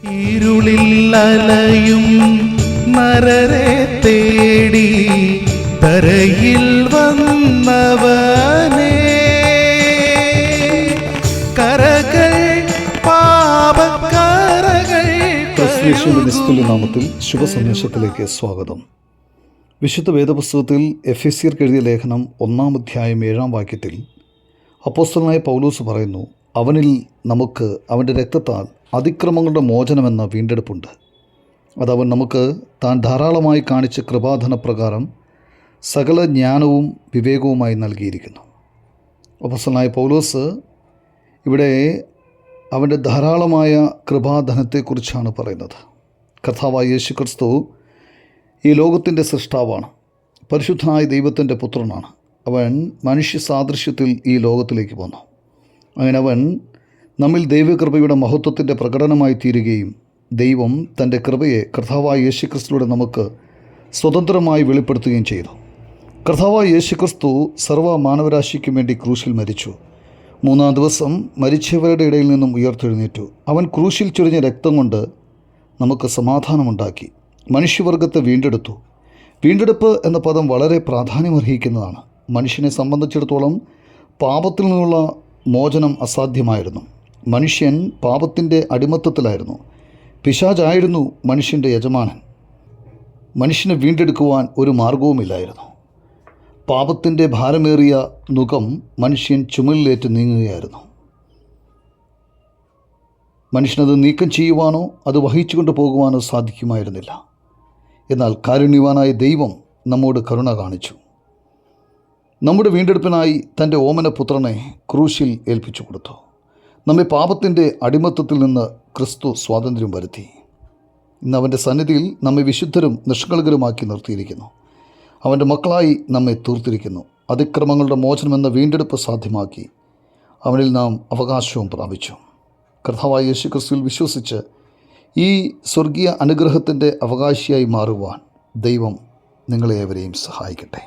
ഇരുളിൽ അലയും നരരെ തേടി തരയിൽ വന്നവനേ, കരകൾ പാപക്കരകൾ. യേശുവിന്റെ നിസ്തുല്യ നാമത്തിൽ ശുഭസന്ദേശത്തിലേക്ക് സ്വാഗതം. വിശുദ്ധ വേദപുസ്തകത്തിൽ എഫെസ്യർക്ക് എഴുതിയ ലേഖനം 1-ാം അധ്യായം 7-ാം വാക്യത്തിൽ അപ്പോസ്തലനായ പൗലോസ് പറയുന്നു, അവനിൽ നമുക്ക് അവൻ്റെ രക്തത്താൽ അതിക്രമങ്ങളുടെ മോചനമെന്ന വീണ്ടെടുപ്പുണ്ട്. അതവൻ നമുക്ക് താൻ ധാരാളമായി കാണിച്ച കൃപാധനപ്രകാരം സകല ജ്ഞാനവും വിവേകവുമായി നൽകിയിരിക്കുന്നു. അപ്പോസ്തലനായ പൗലോസ് ഇവിടെ അവൻ്റെ ധാരാളമായ കൃപാധനത്തെക്കുറിച്ചാണ് പറയുന്നത്. കർത്താവായ യേശുക്രിസ്തു ഈ ലോകത്തിൻ്റെ സൃഷ്ടാവാണ്, പരിശുദ്ധനായ ദൈവത്തിൻ്റെ പുത്രനാണ്. അവൻ മനുഷ്യ സാദൃശ്യത്തിൽ ഈ ലോകത്തിലേക്ക് വന്നു. അങ്ങനെ അവൻ നമ്മിൽ ദൈവകൃപയുടെ മഹത്വത്തിൻ്റെ പ്രകടനമായി തീരുകയും ദൈവം തൻ്റെ കൃപയെ കർത്താവായ യേശുക്രിസ്തുവിലൂടെ നമുക്ക് സ്വതന്ത്രമായി വെളിപ്പെടുത്തുകയും ചെയ്തു. കർത്താവായ യേശുക്രിസ്തു സർവ്വ മാനവരാശിക്കും വേണ്ടി ക്രൂശിൽ മരിച്ചു. 3-ാം ദിവസം മരിച്ചവരുടെ ഇടയിൽ നിന്നും ഉയർത്തെഴുന്നേറ്റു. അവൻ ക്രൂശിൽ ചൊരിഞ്ഞ രക്തം കൊണ്ട് നമുക്ക് സമാധാനമുണ്ടാക്കി, മനുഷ്യവർഗത്തെ വീണ്ടെടുത്തു. വീണ്ടെടുപ്പ് എന്ന പദം വളരെ പ്രാധാന്യമർഹിക്കുന്നതാണ്. മനുഷ്യനെ സംബന്ധിച്ചിടത്തോളം പാപത്തിൽ നിന്നുള്ള മോചനം അസാധ്യമായിരുന്നു. മനുഷ്യൻ പാപത്തിൻ്റെ അടിമത്തത്തിലായിരുന്നു. പിശാചായിരുന്നു മനുഷ്യൻ്റെ യജമാനൻ. മനുഷ്യനെ വീണ്ടെടുക്കുവാൻ ഒരു മാർഗവുമില്ലായിരുന്നു. പാപത്തിൻ്റെ ഭാരമേറിയ നുകം മനുഷ്യൻ ചുമലിലേറ്റ് നീങ്ങുകയായിരുന്നു. മനുഷ്യനത് നീക്കം ചെയ്യുവാനോ അത് വഹിച്ചുകൊണ്ട് പോകുവാനോ സാധിക്കുമായിരുന്നില്ല. എന്നാൽ കാരുണ്യവാനായ ദൈവം നമ്മോട് കരുണ കാണിച്ചു. നമ്മുടെ വീണ്ടെടുപ്പിനായി തൻ്റെ ഓമനപുത്രനെ ക്രൂശിൽ ഏൽപ്പിച്ചു കൊടുത്തു. നമ്മെ പാപത്തിൻ്റെ അടിമത്തത്തിൽ നിന്ന് ക്രിസ്തു സ്വാതന്ത്ര്യം വരുത്തി. ഇന്ന് അവൻ്റെ സന്നിധിയിൽ നമ്മെ വിശുദ്ധരും നിഷ്കളങ്കരുമാക്കി നിർത്തിയിരിക്കുന്നു. അവൻ്റെ മക്കളായി നമ്മെ തീർത്തിരിക്കുന്നു. അതിക്രമങ്ങളുടെ മോചനമെന്ന വീണ്ടെടുപ്പ് സാധ്യമാക്കി അവനിൽ നാം അവകാശവും പ്രാപിച്ചു. കർത്താവായ യേശുക്രിസ്തുവിൽ വിശ്വസിച്ച് ഈ സ്വർഗീയ അനുഗ്രഹത്തിൻ്റെ അവകാശിയായി മാറുവാൻ ദൈവം നിങ്ങളെ ഏവരെയും സഹായിക്കട്ടെ.